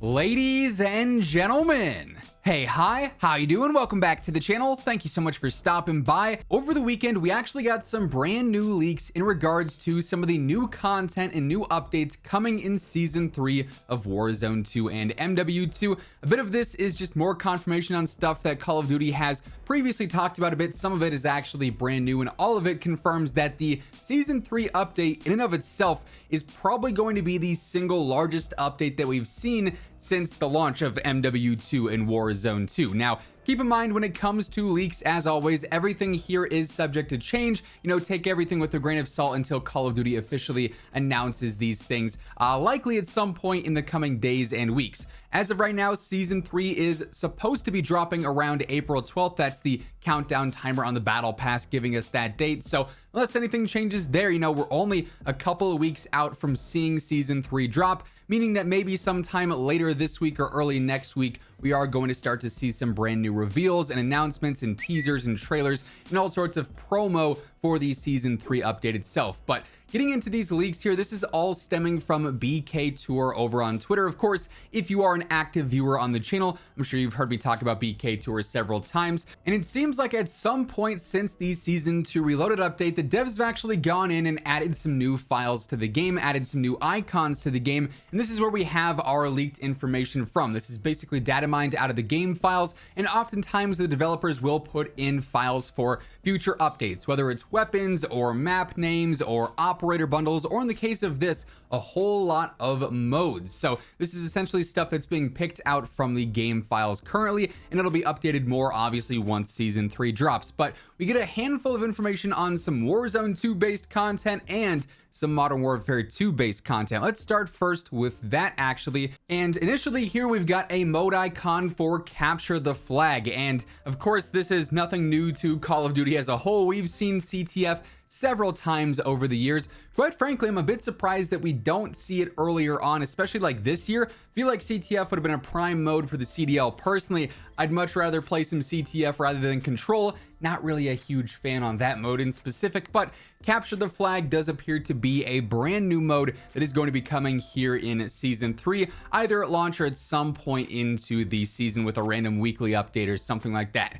Ladies and gentlemen, hey, hi, how you doing? Welcome back to the channel. Thank you so much for stopping by. Over the weekend, we actually got some brand new leaks in regards to some of the new content and new updates coming in Season 3 of Warzone 2 and MW2. A bit of this is just more confirmation on stuff that Call of Duty has previously talked about a bit. Some of it is actually brand new, and all of it confirms that the Season 3 update in and of itself is probably going to be the single largest update that we've seen since the launch of MW2 and Warzone 2. Now, keep in mind when it comes to leaks, as always, everything here is subject to change. You know, take everything with a grain of salt until Call of Duty officially announces these things, likely at some point in the coming days and weeks. As of right now, Season 3 is supposed to be dropping around April 12th. That's the countdown timer on the Battle Pass giving us that date. So unless anything changes there, you know, we're only a couple of weeks out from seeing Season 3 drop, meaning that maybe sometime later this week or early next week, we are going to start to see some brand new reveals and announcements and teasers and trailers and all sorts of promo for the Season 3 update itself. But getting into these leaks here, this is all stemming from BK Tour over on Twitter. Of course, if you are an active viewer on the channel, I'm sure you've heard me talk about BK Tour several times. And it seems like at some point since the Season 2 Reloaded update, the devs have actually gone in and added some new files to the game, added some new icons to the game. And this is where we have our leaked information from. This is basically Datamined out of the game files. And oftentimes the developers will put in files for future updates, whether it's weapons or map names or operator bundles, or in the case of this, a whole lot of modes. So this is essentially stuff that's being picked out from the game files currently, and it'll be updated more obviously once Season 3 drops. But we get a handful of information on some Warzone 2 based content and some Modern Warfare 2 based content. Let's start first with that actually. And initially here we've got a mode icon for Capture the Flag. And of course, this is nothing new to Call of Duty as a whole. We've seen CTF several times over the years. Quite frankly, I'm a bit surprised that we don't see it earlier on, especially like this year. I feel like CTF would have been a prime mode for the CDL. Personally, I'd much rather play some CTF rather than Control. Not really a huge fan on that mode in specific, but Capture the Flag does appear to be a brand new mode that is going to be coming here in Season 3, either at launch or at some point into the season with a random weekly update or something like that.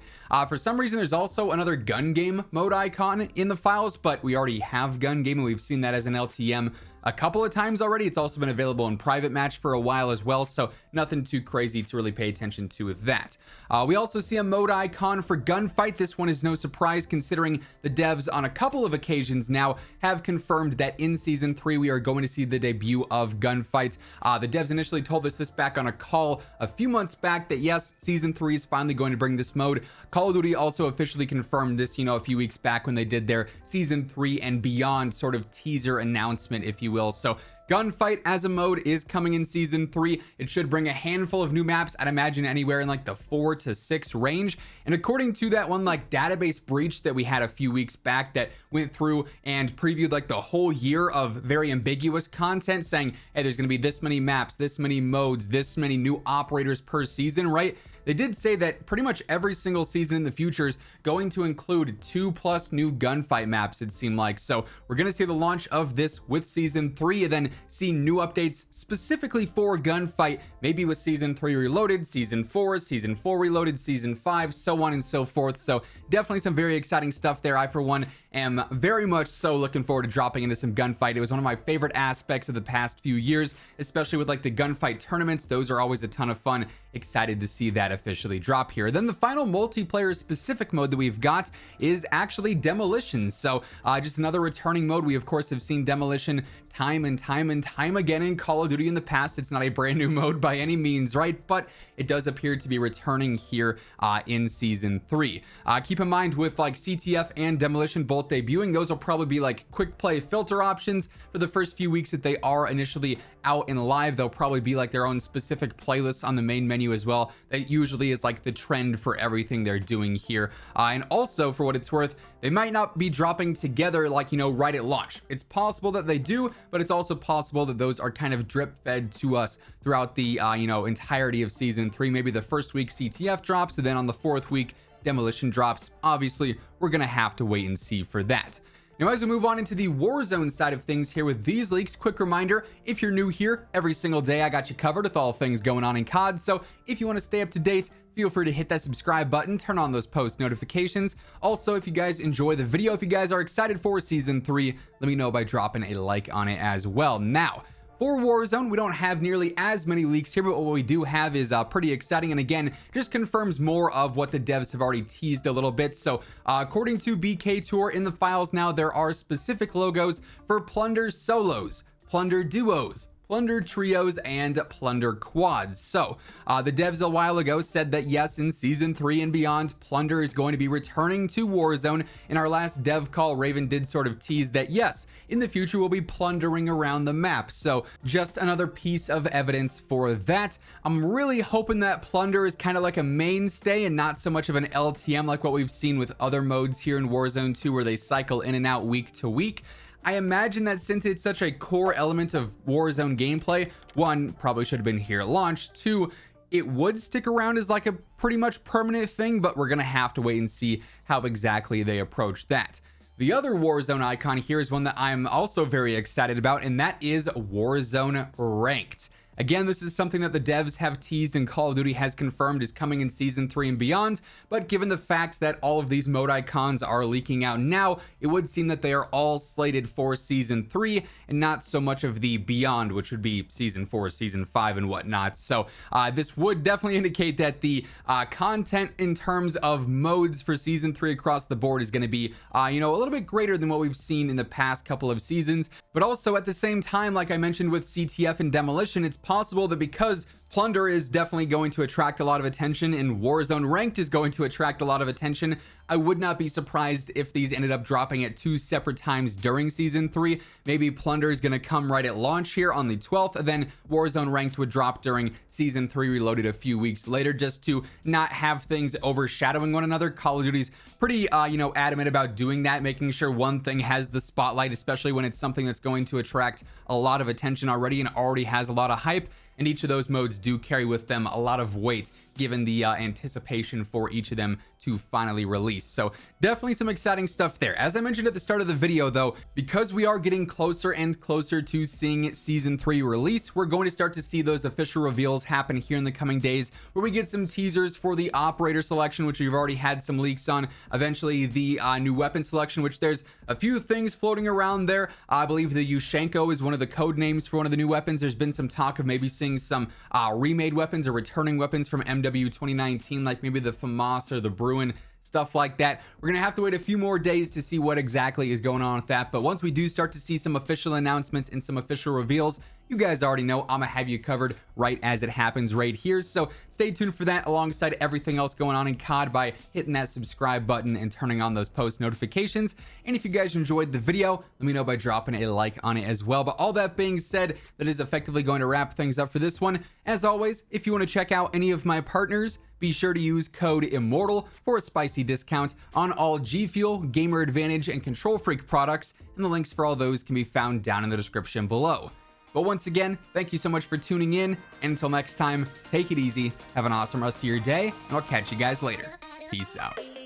For some reason, there's also another gun game mode icon in the files, but we already have gun game and we've seen that as an LTM a couple of times already. It's also been available in private match for a while as well, so nothing too crazy to really pay attention to with that. We also see a mode icon for gunfight. This one is no surprise considering the devs on a couple of occasions now have confirmed that in Season 3 we are going to see the debut of gunfight. The devs initially told us this back on a call a few months back that yes, Season 3 is finally going to bring this mode. Call of Duty also officially confirmed this, you know, a few weeks back when they did their Season 3 and beyond sort of teaser announcement, if you will. So gunfight as a mode is coming in Season 3. It should bring a handful of new maps, I'd imagine anywhere in like the 4 to 6 range. And according to that one like database breach that we had a few weeks back that went through and previewed like the whole year of very ambiguous content saying, hey, there's gonna be this many maps, this many modes, this many new operators per season, right? They did say that pretty much every single season in the future is going to include 2+ new gunfight maps, it seemed like. So we're going to see the launch of this with Season 3 and then see new updates specifically for gunfight, maybe with Season 3 Reloaded, Season 4, Season 4 Reloaded, Season 5, so on and so forth. So definitely some very exciting stuff there. I, for one, am very much so looking forward to dropping into some gunfight. It was one of my favorite aspects of the past few years, especially with like the gunfight tournaments. Those are always a ton of fun. Excited to see that officially drop here. Then the final multiplayer specific mode that we've got is actually Demolition. So just another returning mode. We of course have seen Demolition time and time again in Call of Duty in the past. It's not a brand new mode by any means, right? But it does appear to be returning here in Season 3. Keep in mind with like CTF and Demolition both debuting, those will probably be like quick play filter options for the first few weeks that they are initially out and live. They'll probably be like their own specific playlists on the main menu as well. That usually is like the trend for everything they're doing here. And also, for what it's worth, they might not be dropping together like, you know, right at launch. It's possible that they do, but it's also possible that those are kind of drip fed to us throughout the you know, entirety of Season 3. Maybe the first week CTF drops, and then on the 4th week Demolition drops. Obviously, we're gonna have to wait and see for that. Now, as we move on into the Warzone side of things here with these leaks, quick reminder, if you're new here, every single day I got you covered with all things going on in COD. So if you want to stay up to date, feel free to hit that subscribe button, turn on those post notifications. Also, if you guys enjoy the video, if you guys are excited for Season 3, let me know by dropping a like on it as well. Now, for Warzone, we don't have nearly as many leaks here, but what we do have is pretty exciting, and again, just confirms more of what the devs have already teased a little bit. So according to BK Tour, in the files now, there are specific logos for Plunder Solos, Plunder Duos, Plunder Trios, and Plunder Quads. So the devs a while ago said that yes, in Season 3 and beyond, Plunder is going to be returning to Warzone. In our last dev call, Raven did sort of tease that yes, in the future we'll be plundering around the map. So just another piece of evidence for that. I'm really hoping that Plunder is kind of like a mainstay and not so much of an LTM like what we've seen with other modes here in Warzone 2 where they cycle in and out week to week. I imagine that since it's such a core element of Warzone gameplay, one, probably should have been here at launch, two, it would stick around as like a pretty much permanent thing, but we're gonna have to wait and see how exactly they approach that. The other Warzone icon here is one that I'm also very excited about, and that is Warzone Ranked. Again, this is something that the devs have teased and Call of Duty has confirmed is coming in Season 3 and beyond, but given the fact that all of these mode icons are leaking out now, it would seem that they are all slated for Season 3 and not so much of the beyond, which would be Season 4, Season 5, and whatnot. So this would definitely indicate that the content in terms of modes for Season 3 across the board is going to be, you know, a little bit greater than what we've seen in the past couple of seasons. But also at the same time, like I mentioned with CTF and Demolition, it's possible that because Plunder is definitely going to attract a lot of attention and Warzone Ranked is going to attract a lot of attention, I would not be surprised if these ended up dropping at 2 separate times during Season 3. Maybe Plunder is going to come right at launch here on the 12th, and then Warzone Ranked would drop during Season 3 Reloaded a few weeks later, just to not have things overshadowing one another. Call of Duty's pretty, you know, adamant about doing that, making sure one thing has the spotlight, especially when it's something that's going to attract a lot of attention already and already has a lot of hype. And each of those modes do carry with them a lot of weight given the anticipation for each of them to finally release. So definitely some exciting stuff there. As I mentioned at the start of the video though, because we are getting closer and closer to seeing Season 3 release, we're going to start to see those official reveals happen here in the coming days, where we get some teasers for the operator selection, which we've already had some leaks on, eventually the new weapon selection, which there's a few things floating around there. I believe the Yushchenko is one of the code names for one of the new weapons. There's been some talk of maybe seeing some remade weapons or returning weapons from MW2 2019, like maybe the FAMAS or the Bruin, stuff like that. We're gonna have to wait a few more days to see what exactly is going on with that, but once we do start to see some official announcements and some official reveals, you guys already know I'm gonna have you covered right as it happens right here. So stay tuned for that alongside everything else going on in COD by hitting that subscribe button and turning on those post notifications. And if you guys enjoyed the video, let me know by dropping a like on it as well. But all that being said, that is effectively going to wrap things up for this one. As always, if you want to check out any of my partners, be sure to use code IMMORTAL for a spicy discount on all G Fuel, Gamer Advantage, and Control Freak products, and the links for all those can be found down in the description below. But once again, thank you so much for tuning in, and until next time, take it easy, have an awesome rest of your day, and I'll catch you guys later. Peace out.